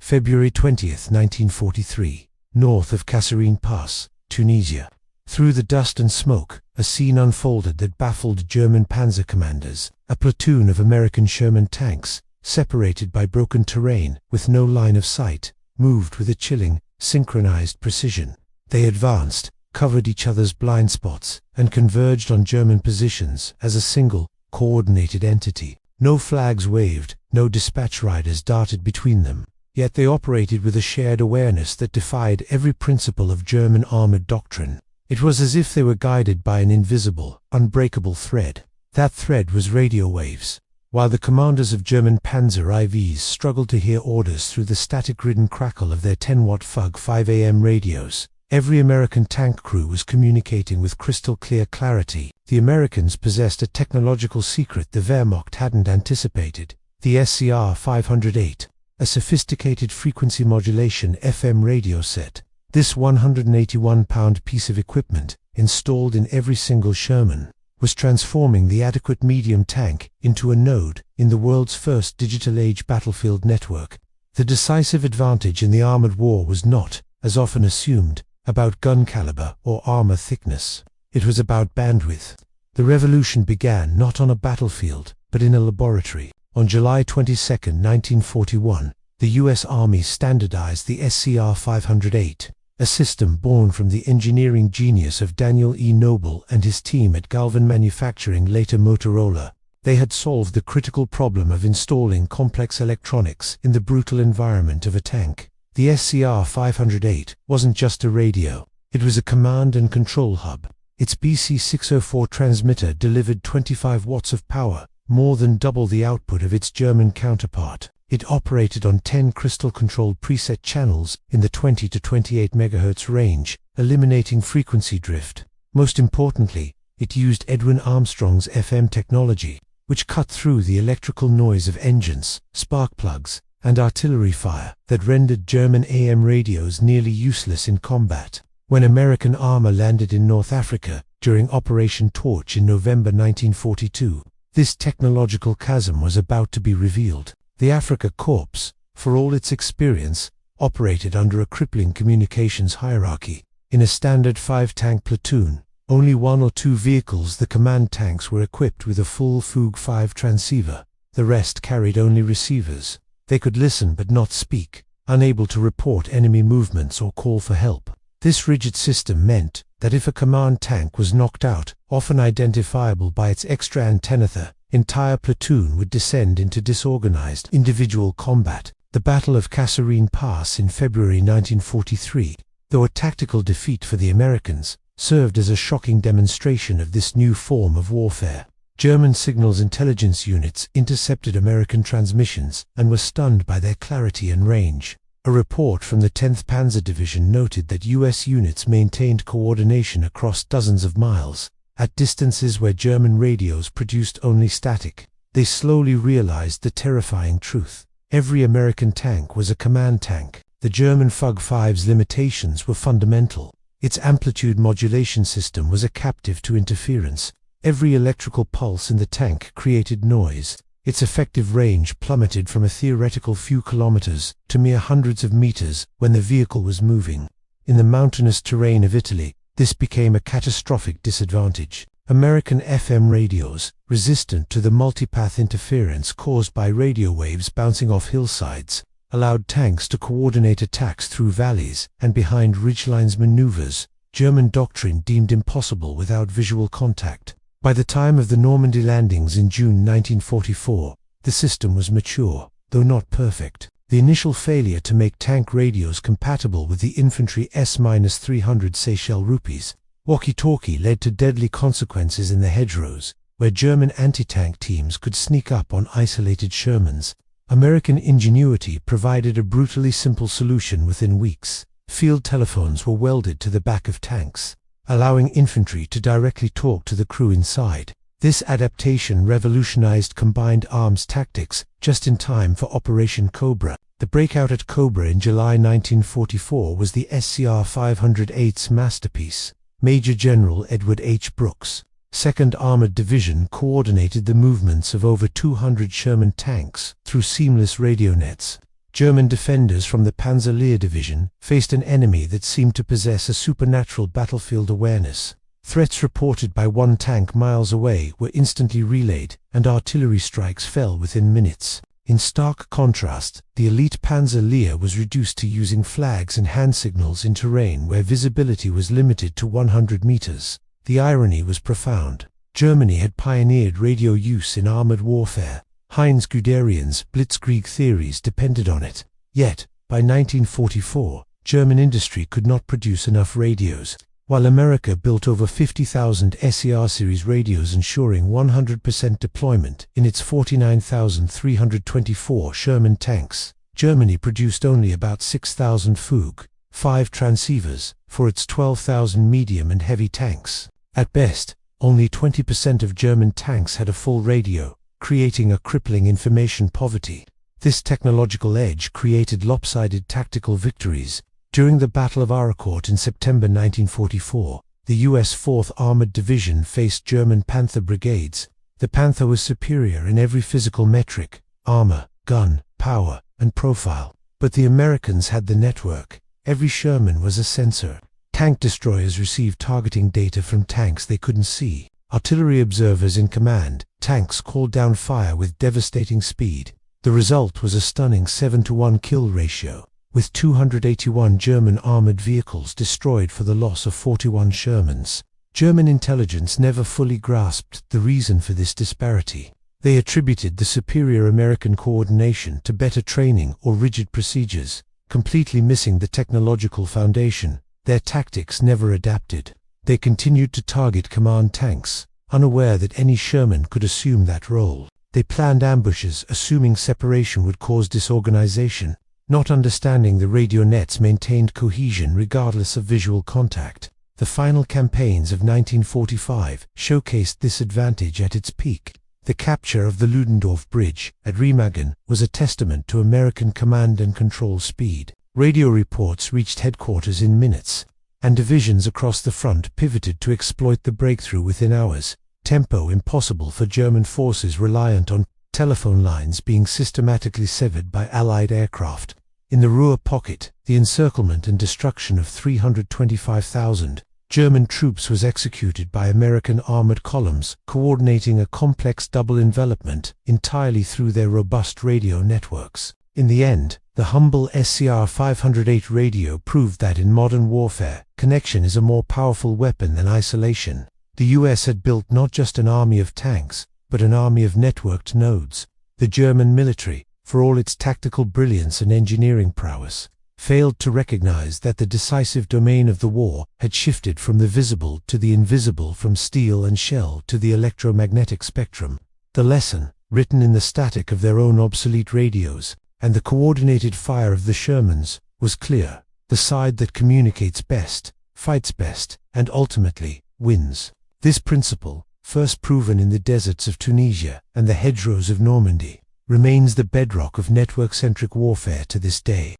February 20, 1943, north of Kasserine Pass, Tunisia. Through the dust and smoke, a scene unfolded that baffled German Panzer commanders. A platoon of American Sherman tanks, separated by broken terrain with no line of sight, moved with a chilling, synchronized precision. They advanced, covered each other's blind spots, and converged on German positions as a single, coordinated entity. No flags waved, no dispatch riders darted between them. Yet they operated with a shared awareness that defied every principle of German armored doctrine. It was as if they were guided by an invisible, unbreakable thread. That thread was radio waves. While the commanders of German Panzer IVs struggled to hear orders through the static-ridden crackle of their 10-watt FUG 5 AM radios, every American tank crew was communicating with crystal-clear clarity. The Americans possessed a technological secret the Wehrmacht hadn't anticipated: the SCR 508, a sophisticated frequency modulation FM radio set. This 181-pound piece of equipment, installed in every single Sherman, was transforming the adequate medium tank into a node in the world's first digital-age battlefield network. The decisive advantage in the armored war was not, as often assumed, about gun caliber or armor thickness. It was about bandwidth. The revolution began not on a battlefield, but in a laboratory. On July 22, 1941, the U.S. Army standardized the SCR 508, a system born from the engineering genius of Daniel E. Noble and his team at Galvan Manufacturing, later Motorola. They had solved the critical problem of installing complex electronics in the brutal environment of a tank. The SCR 508 wasn't just a radio, it was a command and control hub. Its BC604 transmitter delivered 25 watts of power, more than double the output of its German counterpart. It operated on 10 crystal-controlled preset channels in the 20 to 28 MHz range, eliminating frequency drift. Most importantly, it used Edwin Armstrong's FM technology, which cut through the electrical noise of engines, spark plugs, and artillery fire that rendered German AM radios nearly useless in combat. When American armor landed in North Africa during Operation Torch in November 1942, this technological chasm was about to be revealed. The Africa Corps, for all its experience, operated under a crippling communications hierarchy. In a standard 5-tank platoon, only 1 or 2 vehicles, the command tanks, were equipped with a full FUG 5 transceiver. The rest carried only receivers. They could listen but not speak, unable to report enemy movements or call for help. This rigid system meant that if a command tank was knocked out, often identifiable by its extra antenna, the entire platoon would descend into disorganized individual combat. The Battle of Kasserine Pass in February 1943, though a tactical defeat for the Americans, served as a shocking demonstration of this new form of warfare. German signals intelligence units intercepted American transmissions and were stunned by their clarity and range. A report from the 10th Panzer Division noted that U.S. units maintained coordination across dozens of miles, at distances where German radios produced only static. They slowly realized the terrifying truth: every American tank was a command tank. The German FUG 5's limitations were fundamental. Its amplitude modulation system was a captive to interference. Every electrical pulse in the tank created noise. Its effective range plummeted from a theoretical few kilometers to mere hundreds of meters when the vehicle was moving. In the mountainous terrain of Italy, this became a catastrophic disadvantage. American FM radios, resistant to the multipath interference caused by radio waves bouncing off hillsides, allowed tanks to coordinate attacks through valleys and behind ridgelines, maneuvers German doctrine deemed impossible without visual contact. By the time of the Normandy landings in June 1944, the system was mature, though not perfect. The initial failure to make tank radios compatible with the infantry S-300 Seychelles rupees walkie-talkie led to deadly consequences in the hedgerows, where German anti-tank teams could sneak up on isolated Shermans. American ingenuity provided a brutally simple solution within weeks. Field telephones were welded to the back of tanks, allowing infantry to directly talk to the crew inside. This adaptation revolutionized combined arms tactics just in time for Operation Cobra. The breakout at Cobra in July 1944 was the SCR 508's masterpiece. Major General Edward H. Brooks, 2nd Armored Division, coordinated the movements of over 200 Sherman tanks through seamless radio nets. German defenders from the Panzer division faced an enemy that seemed to possess a supernatural battlefield awareness. Threats reported by one tank miles away were instantly relayed, and artillery strikes fell within minutes. In stark contrast, the elite Panzer was reduced to using flags and hand signals in terrain where visibility was limited to 100 meters. The irony was profound. Germany had pioneered radio use in armored warfare. Heinz Guderian's blitzkrieg theories depended on it. Yet, by 1944, German industry could not produce enough radios, while America built over 50,000 SCR series radios ensuring 100% deployment in its 49,324 Sherman tanks. Germany produced only about 6,000 Fug, 5 transceivers, for its 12,000 medium and heavy tanks. At best, only 20% of German tanks had a full radio, creating a crippling information poverty. This technological edge created lopsided tactical victories. During the Battle of Arracourt in September 1944, the U.S. 4th Armored Division faced German Panther brigades. The Panther was superior in every physical metric: armor, gun, power, and profile. But the Americans had the network. Every Sherman was a sensor. Tank destroyers received targeting data from tanks they couldn't see. Artillery observers in command, tanks called down fire with devastating speed. The result was a stunning 7-to-1 kill ratio, with 281 German armored vehicles destroyed for the loss of 41 Shermans. German intelligence never fully grasped the reason for this disparity. They attributed the superior American coordination to better training or rigid procedures, completely missing the technological foundation. Their tactics never adapted. They continued to target command tanks, unaware that any Sherman could assume that role. They planned ambushes assuming separation would cause disorganization, not understanding the radio nets maintained cohesion regardless of visual contact. The final campaigns of 1945 showcased this advantage at its peak. The capture of the Ludendorff Bridge at Remagen was a testament to American command and control speed. Radio reports reached headquarters in minutes, and divisions across the front pivoted to exploit the breakthrough within hours. Tempo impossible for German forces reliant on telephone lines being systematically severed by Allied aircraft. In the Ruhr pocket, the encirclement and destruction of 325,000 German troops was executed by American armored columns, coordinating a complex double envelopment entirely through their robust radio networks. In the end, the humble SCR 508 radio proved that in modern warfare, connection is a more powerful weapon than isolation. The US had built not just an army of tanks, but an army of networked nodes. The German military, for all its tactical brilliance and engineering prowess, failed to recognize that the decisive domain of the war had shifted from the visible to the invisible, from steel and shell to the electromagnetic spectrum. The lesson, written in the static of their own obsolete radios, and the coordinated fire of the Shermans, was clear. The side that communicates best, fights best, and ultimately wins. This principle, first proven in the deserts of Tunisia and the hedgerows of Normandy, remains the bedrock of network-centric warfare to this day.